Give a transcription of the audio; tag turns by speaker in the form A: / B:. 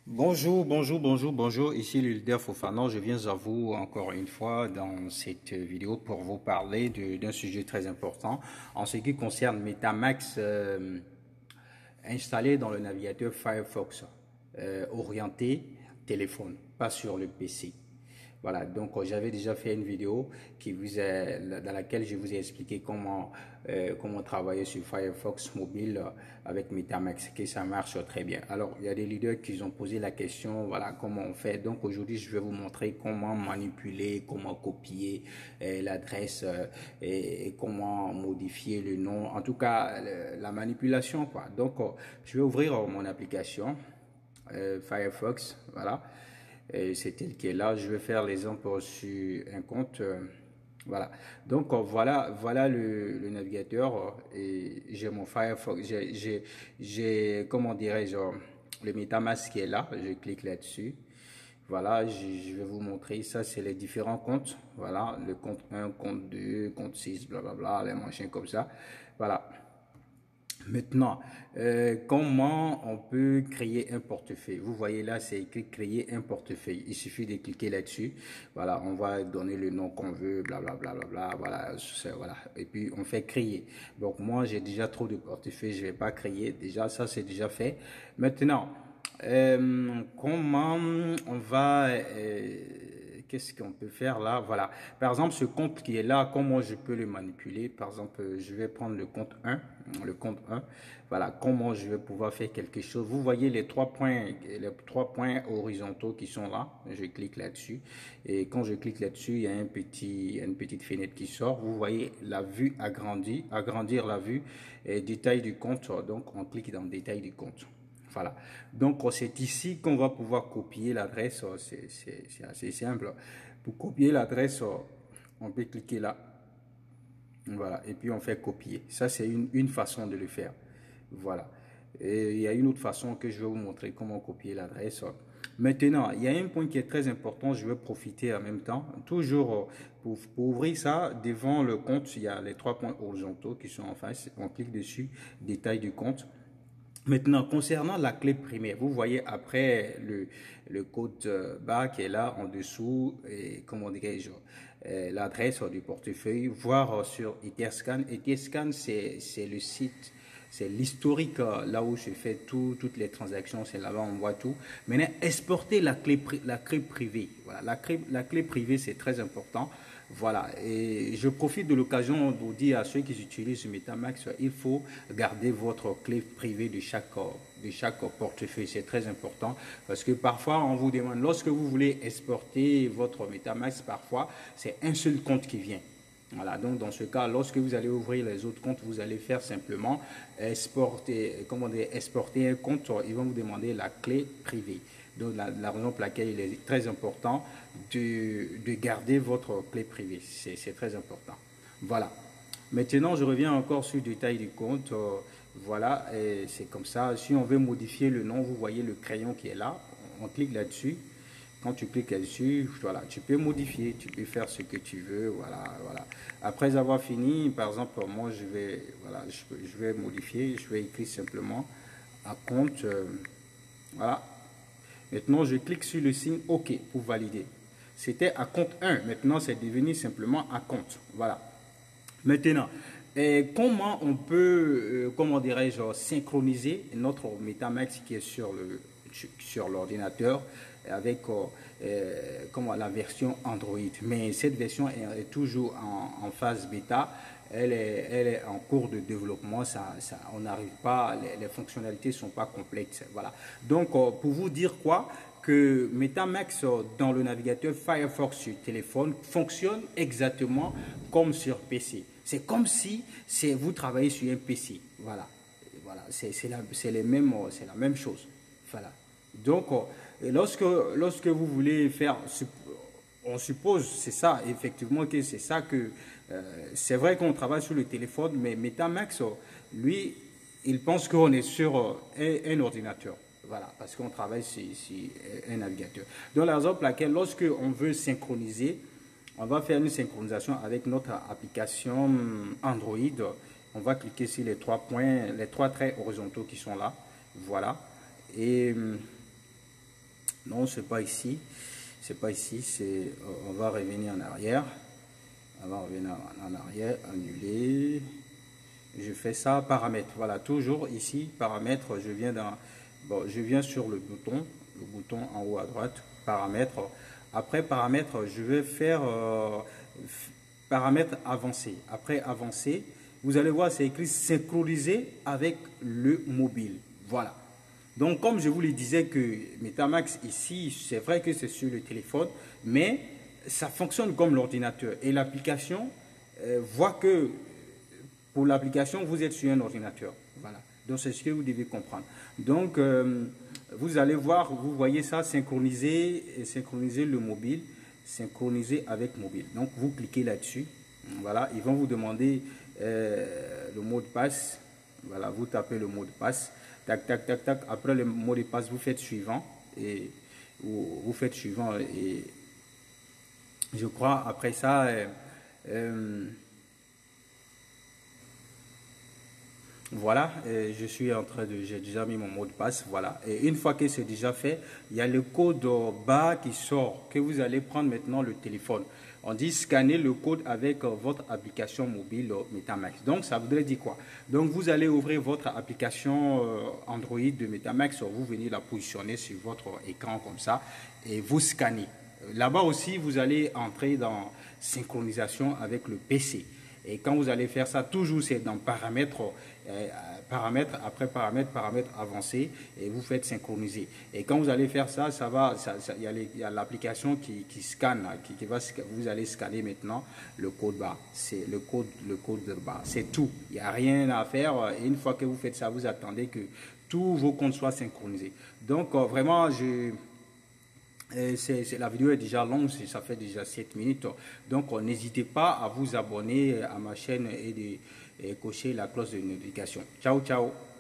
A: Bonjour, ici le leader Fofana, je viens à vous encore une fois dans cette vidéo pour vous parler d'un sujet très important en ce qui concerne MetaMask installé dans le navigateur Firefox orienté téléphone, pas sur le PC. Voilà, donc j'avais déjà fait une vidéo dans laquelle je vous ai expliqué comment travailler sur Firefox mobile avec MetaMask, que ça marche très bien. Alors, il y a des leaders qui ont posé la question, voilà, comment on fait. Donc aujourd'hui, je vais vous montrer comment manipuler, comment copier l'adresse et comment modifier le nom. En tout cas, la manipulation, quoi. Donc, je vais ouvrir mon application Firefox, voilà. C'est tel qui est là. Je vais faire l'exemple sur un compte. Voilà. Donc voilà le navigateur et j'ai mon Firefox. Comment dirais-je, le MetaMask qui est là. Je clique là-dessus. Voilà, je vais vous montrer. Ça, c'est les différents comptes. Voilà, le compte 1, compte 2, compte 6, blablabla, les machins comme ça. Voilà. Maintenant, comment on peut créer un portefeuille? Vous voyez là, c'est écrit créer un portefeuille. Il suffit de cliquer là-dessus. Voilà, on va donner le nom qu'on veut, blablabla, voilà, voilà. Et puis on fait créer. Donc moi, j'ai déjà trop de portefeuilles, je vais pas créer. Déjà, ça c'est déjà fait. Maintenant, comment on va qu'est-ce qu'on peut faire là? Voilà. Par exemple, ce compte qui est là, comment je peux le manipuler? Par exemple, je vais prendre le compte 1. Le compte 1. Voilà. Comment je vais pouvoir faire quelque chose? Vous voyez les trois points horizontaux qui sont là. Je clique là-dessus. Et quand je clique là-dessus, il y a une petite fenêtre qui sort. Vous voyez la vue agrandie, agrandir la vue et détail du compte. Donc, on clique dans le détail du compte. Voilà. Donc, c'est ici qu'on va pouvoir copier l'adresse. C'est assez simple. Pour copier l'adresse, on peut cliquer là. Voilà. Et puis, on fait copier. Ça, c'est une façon de le faire. Voilà. Et il y a une autre façon que je vais vous montrer comment copier l'adresse. Maintenant, il y a un point qui est très important. Je vais profiter en même temps. Toujours pour ouvrir ça, devant le compte, il y a les trois points horizontaux qui sont en face. On clique dessus, détail du compte. Maintenant, concernant la clé primaire, vous voyez après le code barre qui est là en dessous, et comment dirais-je, l'adresse du portefeuille, voir sur Etherscan. Etherscan, c'est le site, c'est l'historique là où se fait toutes les transactions, c'est là-bas on voit tout. Maintenant, exporter la clé privée. Voilà, la clé privée, c'est très important. Voilà, et je profite de l'occasion pour dire à ceux qui utilisent MetaMask, il faut garder votre clé privée de chaque portefeuille. C'est très important parce que parfois on vous demande, lorsque vous voulez exporter votre MetaMask, parfois c'est un seul compte qui vient. Voilà, donc dans ce cas, lorsque vous allez ouvrir les autres comptes, vous allez faire simplement exporter un compte, ils vont vous demander la clé privée. Donc la raison pour laquelle il est très important de garder votre clé privée. C'est très important. Voilà. Maintenant, je reviens encore sur le détail du compte. Voilà, c'est comme ça. Si on veut modifier le nom, vous voyez le crayon qui est là. On clique là-dessus. Quand tu cliques là-dessus, voilà, tu peux modifier, tu peux faire ce que tu veux, voilà, voilà. Après avoir fini, par exemple, moi, voilà, je vais modifier, je vais écrire simplement à compte, voilà. Maintenant, je clique sur le signe OK pour valider. C'était à compte 1, maintenant c'est devenu simplement à compte, voilà. Maintenant, comment on peut, comment dirais-je, synchroniser notre MetaMask qui est sur l'ordinateur avec comment, la version Android. Mais cette version est toujours en phase bêta. Elle est en cours de développement. On n'arrive pas, les fonctionnalités ne sont pas complètes. Voilà. Donc, pour vous dire quoi, que MetaMask dans le navigateur Firefox sur téléphone fonctionne exactement comme sur PC. C'est comme si vous travaillez sur un PC. Voilà. Voilà. C'est la même chose. Voilà. Donc, lorsque vous voulez faire, on suppose, c'est ça, effectivement, que c'est ça que, c'est vrai qu'on travaille sur le téléphone, mais MetaMask, lui, il pense qu'on est sur un ordinateur. Voilà, parce qu'on travaille sur un navigateur. Donc, la raison pour laquelle, lorsque on veut synchroniser, on va faire une synchronisation avec notre application Android. On va cliquer sur les trois points, les trois traits horizontaux qui sont là. Voilà. Et Non, c'est pas ici. C'est pas ici. On va revenir en arrière. On va revenir en arrière, annuler. Je fais ça, paramètres. Voilà, toujours ici, paramètres. Je viens sur le bouton en haut à droite, paramètres. Après paramètres, je vais faire paramètres avancés. Après avancés, vous allez voir, c'est écrit synchroniser avec le mobile. Voilà. Donc, comme je vous le disais que Metamax ici, c'est vrai que c'est sur le téléphone, mais ça fonctionne comme l'ordinateur. Et l'application voit que pour l'application, vous êtes sur un ordinateur. Voilà. Donc, c'est ce que vous devez comprendre. Donc, vous allez voir, vous voyez ça, synchroniser le mobile, synchroniser avec mobile. Donc, vous cliquez là-dessus. Voilà. Ils vont vous demander le mot de passe. Voilà. Vous tapez le mot de passe. Tac, tac, tac, tac. Après le mot de passe, vous faites suivant. Et vous faites suivant. Et je crois, après ça, voilà, je suis en train j'ai déjà mis mon mot de passe, voilà. Et une fois que c'est déjà fait, il y a le code barre qui sort, que vous allez prendre maintenant le téléphone. On dit scanner le code avec votre application mobile Metamax. Donc, ça voudrait dire quoi? Donc, vous allez ouvrir votre application Android de Metamax, vous venez la positionner sur votre écran comme ça et vous scannez. Là-bas aussi, vous allez entrer dans synchronisation avec le PC. Et quand vous allez faire ça, toujours c'est dans paramètres, paramètres après paramètres, paramètres avancés, et vous faites synchroniser. Et quand vous allez faire ça, il y a l'application qui scanne, vous allez scanner maintenant le code barre. C'est le code barre. C'est tout. Il n'y a rien à faire. Et une fois que vous faites ça, vous attendez que tous vos comptes soient synchronisés. Donc vraiment, la vidéo est déjà longue, ça fait déjà 7 minutes. Donc, n'hésitez pas à vous abonner à ma chaîne et cocher la cloche de notification. Ciao, ciao.